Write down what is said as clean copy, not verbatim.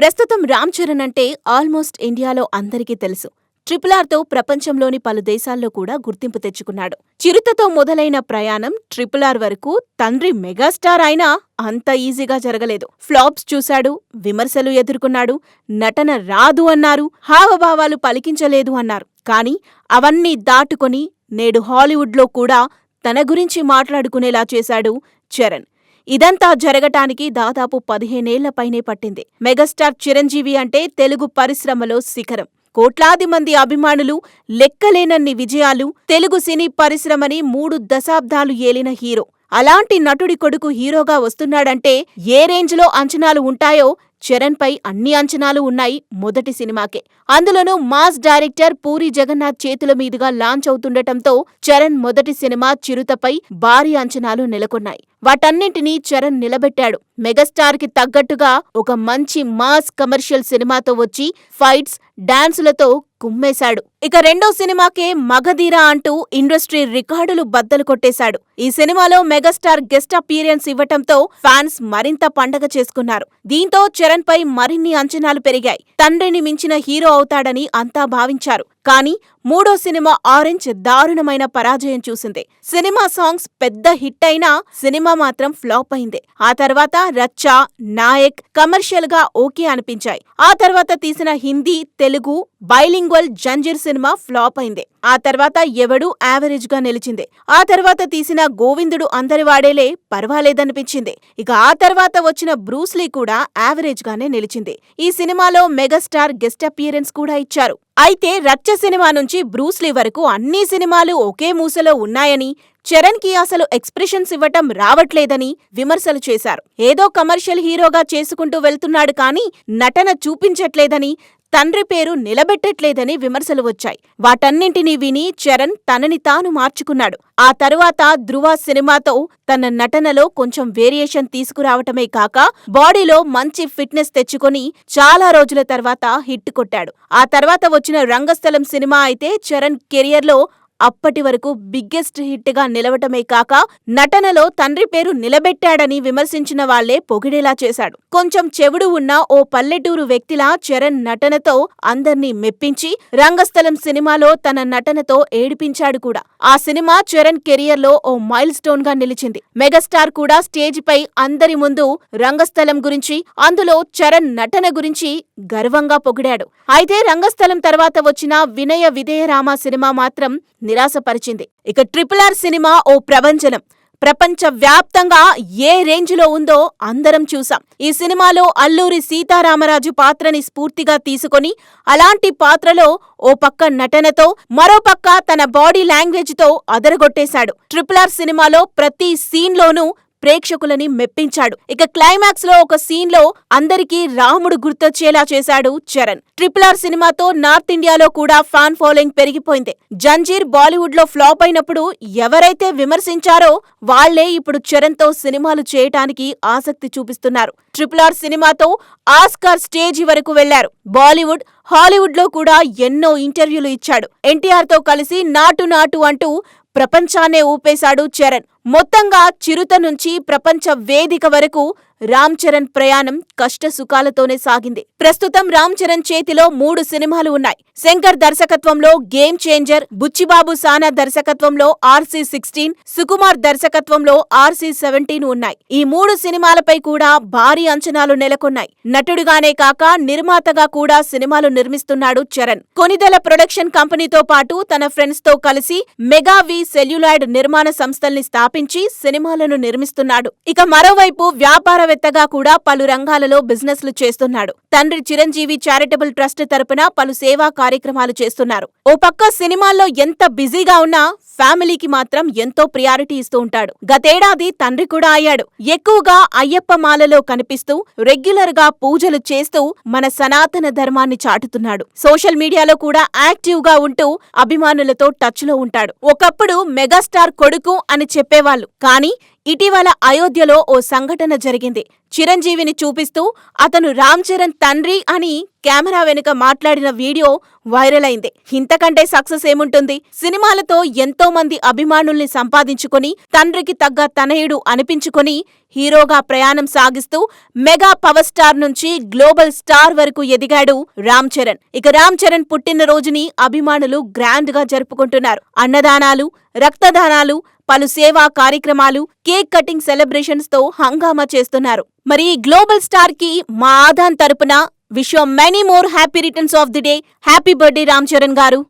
ప్రస్తుతం రామ్ చరణ్ అంటే ఆల్మోస్ట్ ఇండియాలో అందరికీ తెలుసు. RRRతో ప్రపంచంలోని పలు దేశాల్లో కూడా గుర్తింపు తెచ్చుకున్నాడు. చిరుతతో మొదలైన ప్రయాణం RRR వరకు తండ్రి మెగాస్టార్ అయినా అంత ఈజీగా జరగలేదు. ఫ్లాప్స్ చూశాడు, విమర్శలు ఎదుర్కొన్నాడు, నటన రాదు అన్నారు, హావభావాలు పలికించలేదు అన్నారు. కానీ అవన్నీ దాటుకొని నేడు హాలీవుడ్లో కూడా తన గురించి మాట్లాడుకునేలా చేశాడు చరణ్. ఇదంతా జరగటానికి దాదాపు 15 ఏళ్ల పైనే పట్టింది. మెగాస్టార్ చిరంజీవి అంటే తెలుగు పరిశ్రమలో శిఖరం. కోట్లాది మంది అభిమానులు, లెక్కలేనన్ని విజయాలు, తెలుగు సినీ పరిశ్రమని 3 దశాబ్దాలు ఏలిన హీరో. అలాంటి నటుడి కొడుకు హీరోగా వస్తున్నాడంటే ఏ రేంజ్లో అంచనాలు ఉంటాయో చరణ్ పై అన్ని అంచనాలు ఉన్నాయి మొదటి సినిమాకే. అందులోనూ మాస్ డైరెక్టర్ పూరి జగన్నాథ్ చేతుల మీదుగా లాంచ్ అవుతుండటంతో చరణ్ మొదటి సినిమా చిరుతపై భారీ అంచనాలు నెలకొన్నాయి. వాటన్నింటినీ చరణ్ నిలబెట్టాడు. మెగాస్టార్ కి తగ్గట్టుగా ఒక మంచి మాస్ కమర్షియల్ సినిమాతో వచ్చి ఫైట్స్, డాన్సులతో కుమ్మేశాడు. ఇక రెండో సినిమాకే మగధీర అంటూ ఇండస్ట్రీ రికార్డులు బద్దలు కొట్టేశాడు. ఈ సినిమాలో మెగాస్టార్ గెస్ట్ అపీరియన్స్ ఇవ్వటంతో ఫ్యాన్స్ మరింత పండగ చేసుకున్నారు. దీంతో చరణ్ పై మరిన్ని అంచనాలు పెరిగాయి. తండ్రిని మించిన హీరో అవుతాడని అంతా భావించారు. కానీ మూడో సినిమా ఆరెంజ్ దారుణమైన పరాజయం చూసింది. సినిమా సాంగ్స్ పెద్ద హిట్ అయినా సినిమా మాత్రం ఫ్లాప్ అయింది. ఆ తర్వాత రచ్చ, నాయక్ కమర్షియల్ గా ఓకే అనిపించాయి. ఆ తర్వాత తీసిన Hindi, Telugu bilingual Zanjeer cinema flop అయింది. ఆ తర్వాత ఎవడు యావరేజ్ గా నిలిచింది. ఆ తర్వాత తీసిన గోవిందుడు అందరివాడేలే పర్వాలేదనిపించింది. ఇక ఆ తర్వాత వచ్చిన బ్రూస్లీ కూడా యావరేజ్ గానే నిలిచింది. ఈ సినిమాలో మెగాస్టార్ గెస్ట్ అపియరెన్స్ కూడా ఇచ్చారు. అయితే రచ్చ సినిమా నుంచి బ్రూస్లీ వరకు అన్ని సినిమాలు ఒకే మూసలో ఉన్నాయని, చరణ్ కి అసలు ఎక్స్ప్రెషన్స్ ఇవ్వటం రావట్లేదని విమర్శలు చేశారు. ఏదో కమర్షియల్ హీరోగా చేసుకుంటూ వెళ్తున్నాడు కానీ నటన చూపించట్లేదని, తండ్రి పేరు నిలబెట్టట్లేదని విమర్శలు వచ్చాయి. వాటన్నింటినీ విని చరణ్ తనని తాను మార్చుకున్నాడు. ఆ తరువాత ధృవ సినిమాతో తన నటనలో కొంచెం వేరియేషన్ తీసుకురావటమే కాక బాడీలో మంచి ఫిట్నెస్ తెచ్చుకొని చాలా రోజుల తర్వాత హిట్ కొట్టాడు. ఆ తర్వాత వచ్చిన రంగస్థలం సినిమా అయితే చరణ్ కెరియర్లో అప్పటి వరకు బిగ్గెస్ట్ హిట్ గా నిలవటమే కాక నటనలో తండ్రి పేరు నిలబెట్టాడని విమర్శించిన వాళ్లే పొగిడేలా చేశాడు. కొంచెం చెవుడు ఉన్న ఓ పల్లెటూరు వ్యక్తిలా చరణ్ నటనతో అందర్నీ మెప్పించి రంగస్థలం సినిమాలో తన నటనతో ఏడిపించాడు కూడా. ఆ సినిమా చరణ్ కెరియర్లో ఓ మైల్ స్టోన్ గా నిలిచింది. మెగాస్టార్ కూడా స్టేజ్ పై అందరి ముందు రంగస్థలం గురించి, అందులో చరణ్ నటన గురించి గర్వంగా పొగిడాడు. అయితే రంగస్థలం తర్వాత వచ్చిన వినయ విధేయరామ సినిమా మాత్రం నిరాశపరిచింది. ఇక RRR సినిమా ఓ ప్రభంజనం. ప్రపంచ వ్యాప్తంగా ఏ రేంజ్లో ఉందో అందరం చూసాం. ఈ సినిమాలో అల్లూరి సీతారామరాజు పాత్రని స్ఫూర్తిగా తీసుకొని అలాంటి పాత్రలో ఓ పక్క నటనతో, మరో పక్క తన బాడీ లాంగ్వేజ్తో అదరగొట్టేశాడు. RRR సినిమాలో ప్రతి సీన్లోనూ ప్రేక్షకులని మెప్పించాడు. ఇక క్లైమాక్స్ లో ఒక సీన్ లో అందరికీ రాముడు గుర్తొచ్చేలా చేశాడు చరణ్. RRR సినిమాతో నార్త్ ఇండియాలో కూడా ఫ్యాన్ ఫాలోయింగ్ పెరిగిపోయింది. జంజీర్ బాలీవుడ్ లో ఫ్లాప్ అయినప్పుడు ఎవరైతే విమర్శించారో వాళ్లే ఇప్పుడు చరణ్ తో సినిమాలు చేయటానికి ఆసక్తి చూపిస్తున్నారు. RRR సినిమాతో ఆస్కార్ స్టేజి వరకు వెళ్లారు. బాలీవుడ్, హాలీవుడ్ లో కూడా ఎన్నో ఇంటర్వ్యూలు ఇచ్చాడు. NTR తో కలిసి నాటు నాటు అంటూ ప్రపంచాన్నే ఊపేశాడు చరణ్. మొత్తంగా చిరుత నుంచి ప్రపంచ వేదిక వరకు రామ్ చరణ్ ప్రయాణం కష్ట సుఖాలతోనే సాగింది. ప్రస్తుతం రామ్ చరణ్ చేతిలో 3 సినిమాలు ఉన్నాయి. శంకర్ దర్శకత్వంలో గేమ్ చేంజర్, బుచ్చిబాబు సానా దర్శకత్వంలో RC16, సుకుమార్ దర్శకత్వంలో RC17 ఉన్నాయి. ఈ 3 సినిమాలపై కూడా భారీ అంచనాలు నెలకొన్నాయి. నటుడిగానే కాక నిర్మాతగా కూడా సినిమాలు నిర్మిస్తున్నాడు చరణ్. కొనిదెల ప్రొడక్షన్ కంపెనీతో పాటు తన ఫ్రెండ్స్ తో కలిసి మెగావి సెల్యులాయిడ్ నిర్మాణ సంస్థల్ని స్థాపించి సినిమాలను నిర్మిస్తున్నాడు. ఇక మరోవైపు వ్యాపారవేత్తగా కూడా పలు రంగాలలో బిజినెస్లు చేస్తున్నాడు. తండ్రి చిరంజీవి చారిటబుల్ ట్రస్ట్ తరపున పలు సేవా కార్యక్రమాలు చేస్తున్నారు. ఓ పక్క సినిమాల్లో ఎంత బిజీగా ఉన్నా ఫ్యామిలీకి మాత్రం ఎంతో ప్రియారిటీ ఇస్తూ ఉంటాడు. గతేడాది తండ్రి కూడా అయ్యాడు. ఎక్కువగా అయ్యప్ప మాలలో కనిపిస్తూ రెగ్యులర్ గా పూజలు చేస్తూ మన సనాతన ధర్మాన్ని చాటుతున్నాడు. సోషల్ మీడియాలో కూడా యాక్టివ్ గా ఉంటూ అభిమానులతో టచ్ లో ఉంటాడు. ఒకప్పుడు మెగాస్టార్ కొడుకు అని చెప్పేవాళ్లు. కానీ ఇటీవల అయోధ్యలో ఓ సంఘటన జరిగింది. చిరంజీవిని చూపిస్తూ అతను రామ్ చరణ్ తండ్రి అని కెమెరా వెనుక మాట్లాడిన వీడియో వైరల్ అయింది. ఇంతకంటే సక్సెస్ ఏముంటుంది? సినిమాలతో ఎంతో మంది అభిమానుల్ని సంపాదించుకొని, తండ్రికి తగ్గ తనయుడు అనిపించుకొని, హీరోగా ప్రయాణం సాగిస్తూ మెగా పవర్ స్టార్ నుంచి గ్లోబల్ స్టార్ వరకు ఎదిగాడు రామ్ చరణ్. ఇక రామ్ చరణ్ పుట్టినరోజుని అభిమానులు గ్రాండ్ గా జరుపుకుంటున్నారు. అన్నదానాలు, రక్తదానాలు, పలు సేవా కార్యక్రమాలు, కేక్ కటింగ్ సెలబ్రేషన్స్ తో హంగామా చేస్తున్నారు. మరి గ్లోబల్ స్టార్ కి మా ఆదాన్ తరపున wish you many more happy returns of the day. Happy birthday Ram Charan గారు.